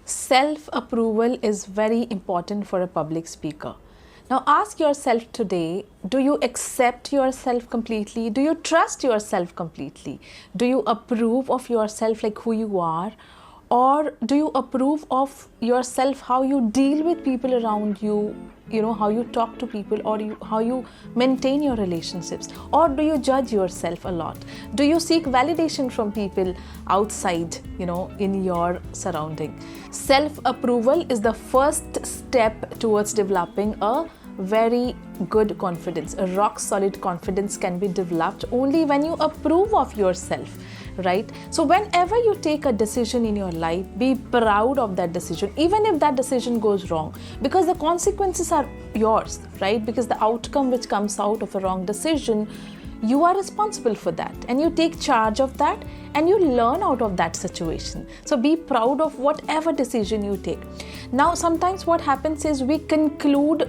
Self-approval is very important for a public speaker. Now ask yourself today, do you accept yourself completely? Do you trust yourself completely? Do you approve of yourself like who you are? Or do you approve of yourself how you deal with people around you, how you talk to people, or how you maintain your relationships? Or do you judge yourself a lot? Do you seek validation from people outside, in your surrounding? Self-approval is the first step towards developing a very good confidence. A rock solid confidence can be developed only when you approve of yourself, right? So whenever you take a decision in your life, be proud of that decision, even if that decision goes wrong, because the consequences are yours, right? Because the outcome which comes out of a wrong decision, you are responsible for that, and you take charge of that, and you learn out of that situation. So be proud of whatever decision you take. Now sometimes what happens is we conclude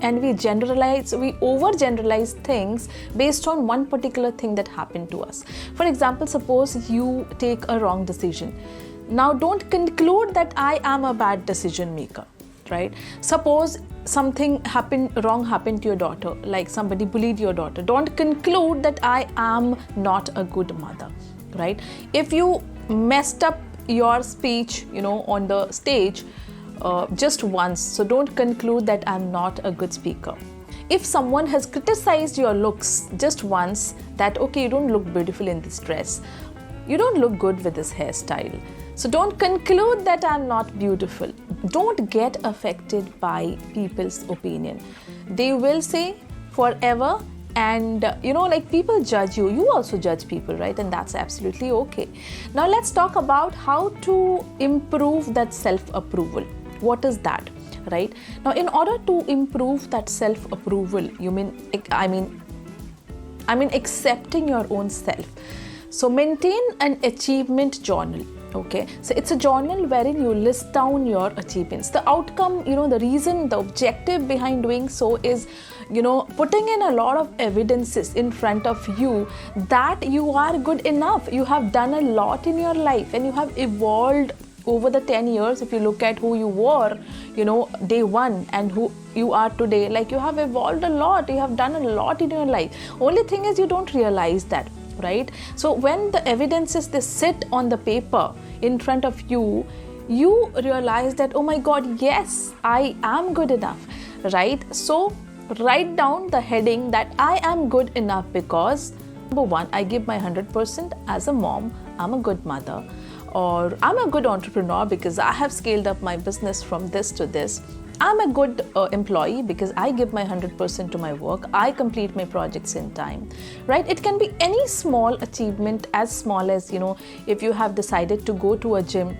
and we overgeneralize things based on one particular thing that happened to us. For example, suppose you take a wrong decision. Now don't conclude that I am a bad decision maker, right? Suppose something wrong happened to your daughter, like somebody bullied your daughter. Don't conclude that I am not a good mother, right? If you messed up your speech, on the stage, just once, so don't conclude that I'm not a good speaker. If someone has criticized your looks just once, that okay, you don't look beautiful in this dress, you don't look good with this hairstyle, so don't conclude that I'm not beautiful. Don't get affected by people's opinion. They will say forever, and like people judge you, you also judge people, right? And that's absolutely okay. Now let's talk about how to improve that self-approval. What is that, right? Now in order to improve that self-approval, I mean accepting your own self. So maintain an achievement journal. Okay, so it's a journal wherein you list down your achievements. The outcome, the reason, the objective behind doing so is, putting in a lot of evidences in front of you that you are good enough. You have done a lot in your life, and you have evolved over the 10 years. If you look at who you were, day one, and who you are today, like you have evolved a lot, you have done a lot in your life. Only thing is you don't realize that, right? So when the evidences, they sit on the paper in front of you, you realize that, oh my God, yes, I am good enough, right? So write down the heading that I am good enough because, number one, I give my 100% as a mom, I'm a good mother, or I'm a good entrepreneur because I have scaled up my business from this to this. I'm a good employee because I give my 100% to my work. I complete my projects in time, right? It can be any small achievement, as small as, if you have decided to go to a gym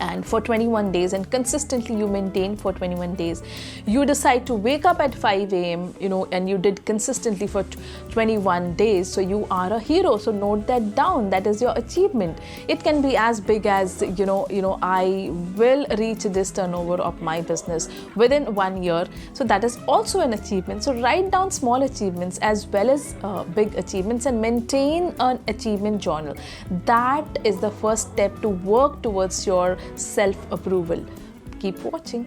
and for 21 days and consistently you maintain for 21 days, you decide to wake up at 5 a.m, and you did consistently for 21 days, so you are a hero. So note that down, that is your achievement. It can be as big as, I will reach this turnover of my business within 1 year, so that is also an achievement. So write down small achievements as well as big achievements, and maintain an achievement journal. That is the first step to work towards your self-approval. Keep watching.